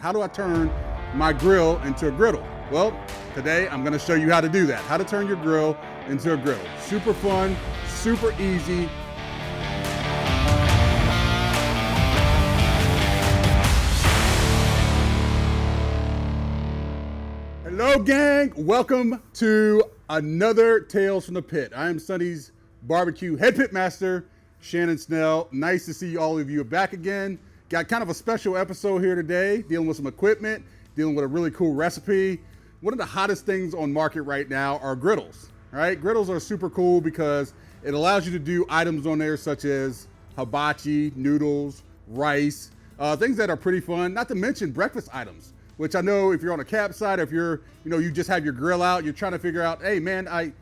How do I turn my grill into a griddle? Well, today I'm gonna show you how to do that. How to turn your grill into a griddle. Super fun, super easy. Hello gang, welcome to another Tales from the Pit. I am Sonny's Barbecue head pitmaster, Shannon Snell. Nice to see all of you back again. Got kind of a special episode here today, dealing with some equipment, dealing with a really cool recipe. One of the hottest things on market right now are griddles, right? Griddles are super cool because it allows you to do items on there such as hibachi, noodles, rice, things that are pretty fun, not to mention breakfast items, which I know if you're on a campsite, if you're, you just have your grill out, you're trying to figure out, hey man, I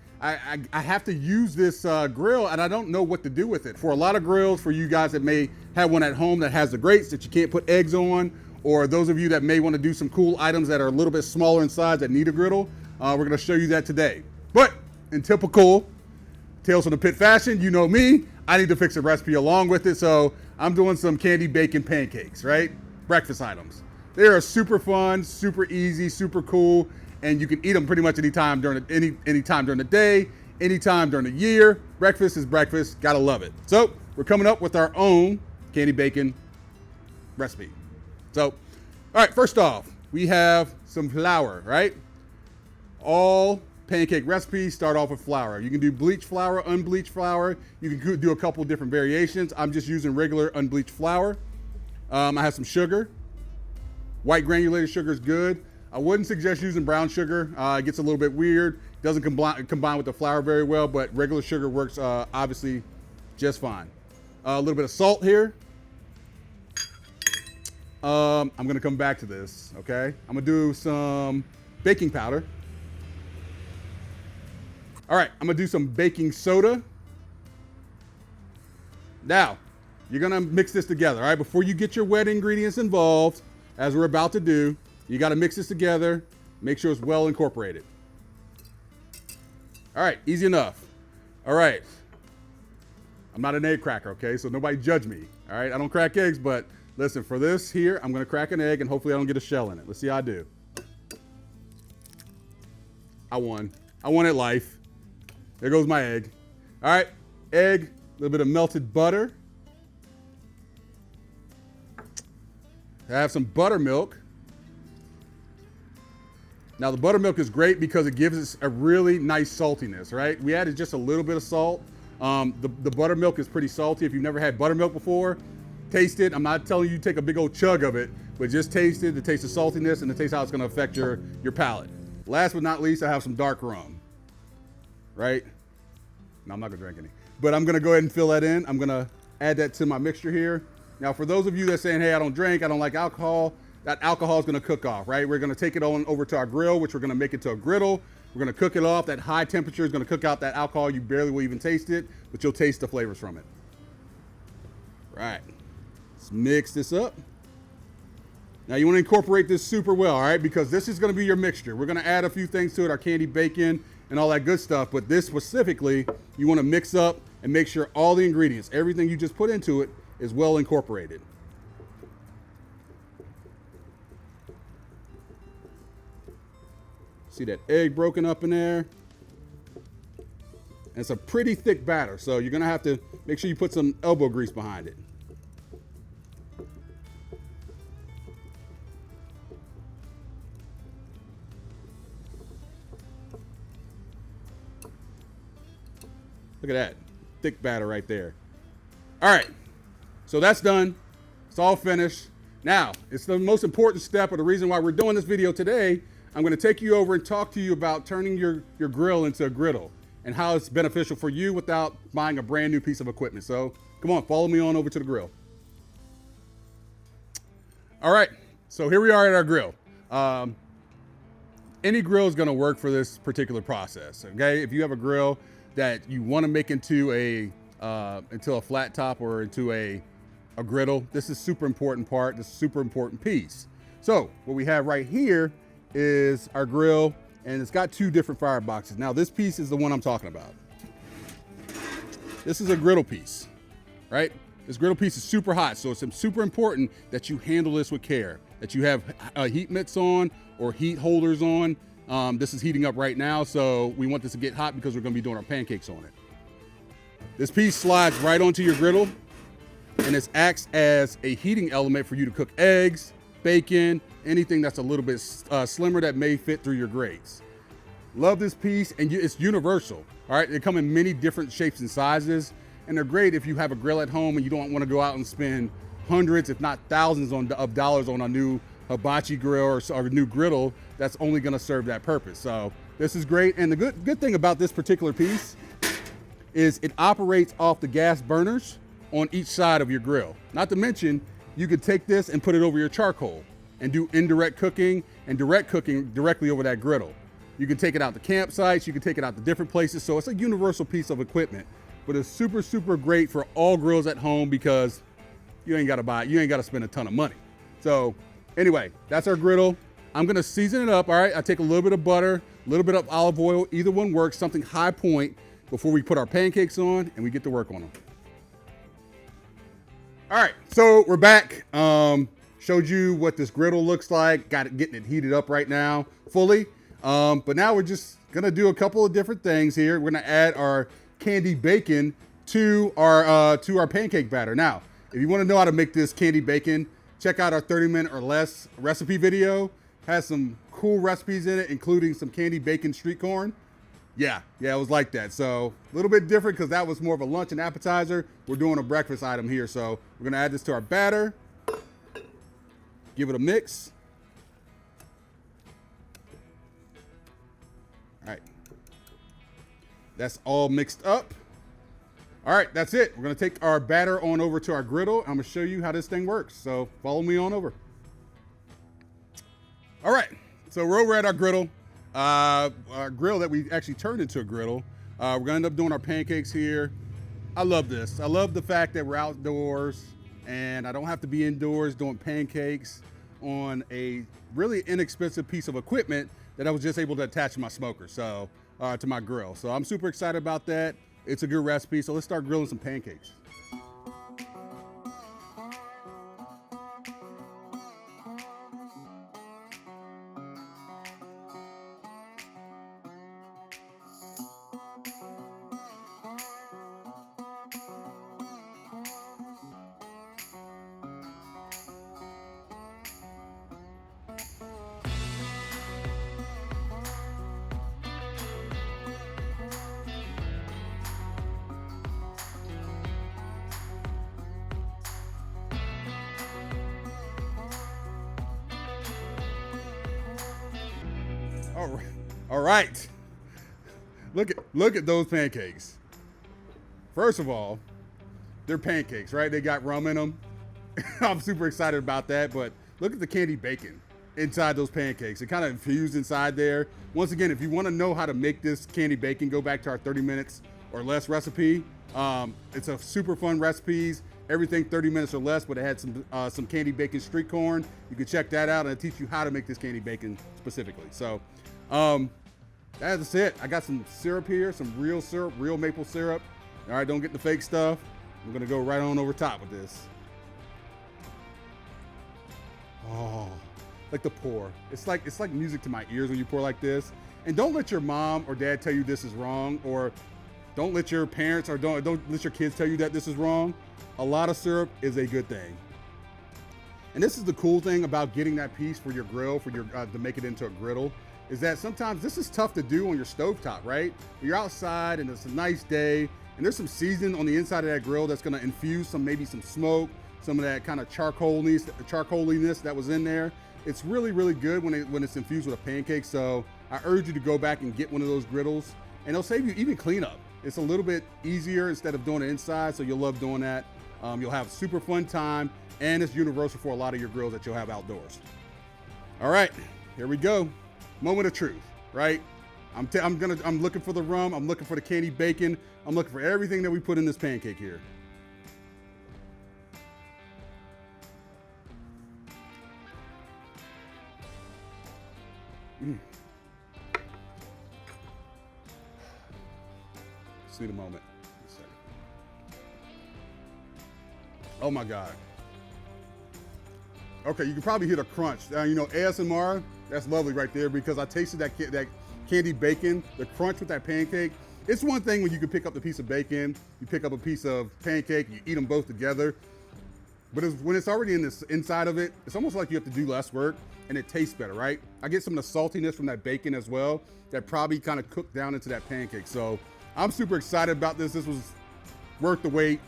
have to use this grill and I don't know what to do with it. For a lot of grills, for you guys that may have one at home that has the grates that you can't put eggs on, or those of you that may want to do some cool items that are a little bit smaller in size that need a griddle, we're going to show you that today. But in typical Tales from the Pit fashion, you know me, I need to fix a recipe along with it. So I'm doing some candied bacon pancakes, right? Breakfast items. They are super fun, super easy, super cool. And you can eat them pretty much anytime during the day, anytime during the year. Breakfast is breakfast, gotta love it. So we're coming up with our own candied bacon recipe. So, all right, first off, we have some flour, right? All pancake recipes start off with flour. You can do bleached flour, unbleached flour. You can do a couple different variations. I'm just using regular unbleached flour. I have some sugar. White granulated sugar is good. I wouldn't suggest using brown sugar. It gets a little bit weird. Doesn't combine with the flour very well, but regular sugar works obviously just fine. A little bit of salt here. I'm gonna come back to this, okay? I'm gonna do some baking powder. All right, I'm gonna do some baking soda. Now, you're gonna mix this together, all right? Before you get your wet ingredients involved, as we're about to do, you got to mix this together, make sure it's well incorporated. All right, easy enough. All right, I'm not an egg cracker, okay? So nobody judge me, all right? I don't crack eggs, but listen, for this here, I'm gonna crack an egg and hopefully I don't get a shell in it. Let's see how I do. I won at life. There goes my egg. All right, egg, a little bit of melted butter. I have some buttermilk. Now the buttermilk is great because it gives us a really nice saltiness, right? We added just a little bit of salt. The buttermilk is pretty salty. If you've never had buttermilk before, taste it. I'm not telling you to take a big old chug of it, but just taste it, the taste of saltiness and the taste how it's gonna affect your palate. Last but not least, I have some dark rum, right? No, I'm not gonna drink any, but I'm gonna go ahead and fill that in. I'm gonna add that to my mixture here. Now, for those of you that saying, hey, I don't drink, I don't like alcohol, that alcohol is gonna cook off, right? We're gonna take it on over to our grill, which we're gonna make into a griddle. We're gonna cook it off. That high temperature is gonna cook out that alcohol. You barely will even taste it, but you'll taste the flavors from it. Right, let's mix this up. Now you wanna incorporate this super well, all right? Because this is gonna be your mixture. We're gonna add a few things to it, our candied bacon and all that good stuff, but this specifically, you wanna mix up and make sure all the ingredients, everything you just put into it is well incorporated. See that egg broken up in there? And it's a pretty thick batter, so you're gonna have to make sure you put some elbow grease behind it. Look at that, thick batter right there. All right, so that's done. It's all finished. Now, it's the most important step, or the reason why we're doing this video today. I'm gonna take you over and talk to you about turning your grill into a griddle and how it's beneficial for you without buying a brand new piece of equipment. So come on, follow me on over to the grill. All right, so here we are at our grill. Any grill is gonna work for this particular process, okay? If you have a grill that you wanna make into a flat top or into a griddle, this is super important part, this is super important piece. So what we have right here is our grill, and it's got two different fire boxes. Now this piece is the one I'm talking about. This is a griddle piece, right? This griddle piece is super hot, so it's super important that you handle this with care. that you have heat mitts on or heat holders on. This is heating up right now, so we want this to get hot because we're gonna be doing our pancakes on it. This piece slides right onto your griddle, and it acts as a heating element for you to cook eggs, bacon, anything that's a little bit slimmer that may fit through your grates. Love this piece, and it's universal. All right, they come in many different shapes and sizes, and they're great if you have a grill at home and you don't want to go out and spend hundreds, if not thousands of dollars on a new hibachi grill or a new griddle that's only going to serve that purpose. So this is great, and the good thing about this particular piece is it operates off the gas burners on each side of your grill. Not to mention, you could take this and put it over your charcoal and do indirect cooking and direct cooking directly over that griddle. You can take it out to campsites, you can take it out to different places. So it's a universal piece of equipment, but it's super, super great for all grills at home because you ain't gotta spend a ton of money. So anyway, that's our griddle. I'm gonna season it up, all right? I take a little bit of butter, a little bit of olive oil, either one works, something high point before we put our pancakes on and we get to work on them. All right, so we're back. Showed you what this griddle looks like, getting it heated up right now fully. But now we're just gonna do a couple of different things here. We're gonna add our candied bacon to our pancake batter. Now, if you wanna know how to make this candied bacon, check out our 30-minute or less recipe video. Has some cool recipes in it, including some candied bacon street corn. Yeah, it was like that. So a little bit different because that was more of a lunch and appetizer. We're doing a breakfast item here. So we're gonna add this to our batter. Give it a mix. All right, that's all mixed up. All right, that's it. We're gonna take our batter on over to our griddle. I'm gonna show you how this thing works. So follow me on over. All right, so we're over at our griddle. Our grill that we actually turned into a griddle. We're gonna end up doing our pancakes here. I love this. I love the fact that we're outdoors and I don't have to be indoors doing pancakes on a really inexpensive piece of equipment that I was just able to attach to my smoker, so to my grill. So I'm super excited about that. It's a good recipe, so let's start grilling some pancakes. All right. Look at those pancakes. First of all, they're pancakes, right? They got rum in them. I'm super excited about that, but look at the candied bacon inside those pancakes. It kind of infused inside there. Once again, if you want to know how to make this candied bacon, go back to our 30 minutes or less recipe. It's a super fun recipes. Everything 30 minutes or less, but it had some candied bacon street corn. You can check that out, and it'll teach you how to make this candied bacon specifically. So that's it. I got some syrup here, some real syrup, real maple syrup. All right, don't get the fake stuff. I'm gonna go right on over top with this. Oh, like the pour. It's like music to my ears when you pour like this. And don't let your mom or dad tell you this is wrong, or don't let your parents or don't let your kids tell you that this is wrong. A lot of syrup is a good thing. And this is the cool thing about getting that piece for your grill, for your to make it into a griddle, is that sometimes this is tough to do on your stovetop, right? You're outside and it's a nice day, and there's some seasoning on the inside of that grill that's gonna infuse maybe some smoke, some of that kind of charcoaliness that was in there. It's really, really good when it's infused with a pancake. So I urge you to go back and get one of those griddles, and it'll save you even cleanup. It's a little bit easier instead of doing it inside, so you'll love doing that. You'll have a super fun time, and it's universal for a lot of your grills that you'll have outdoors. All right, here we go. Moment of truth, right? I'm looking for the rum, I'm looking for the candied bacon, I'm looking for everything that we put in this pancake here. Just need a moment. Oh my God. Okay, you can probably hear the crunch. You know, ASMR, that's lovely right there because I tasted that candied bacon, the crunch with that pancake. It's one thing when you can pick up the piece of bacon, you pick up a piece of pancake, you eat them both together. But when it's already inside of it, it's almost like you have to do less work and it tastes better, right? I get some of the saltiness from that bacon as well that probably kind of cooked down into that pancake. So I'm super excited about this. This was worth the wait.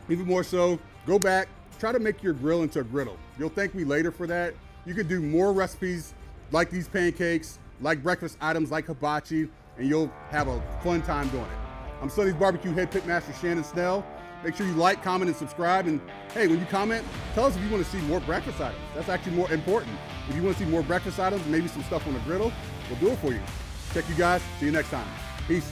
Even more so, go back, try to make your grill into a griddle. You'll thank me later for that. You can do more recipes like these pancakes, like breakfast items like hibachi, and you'll have a fun time doing it. I'm Sonny's Barbecue Head Pitmaster Shannon Snell. Make sure you like, comment, and subscribe. And hey, when you comment, tell us if you want to see more breakfast items. That's actually more important. If you want to see more breakfast items, maybe some stuff on the griddle, we'll do it for you. Check you guys. See you next time. Peace.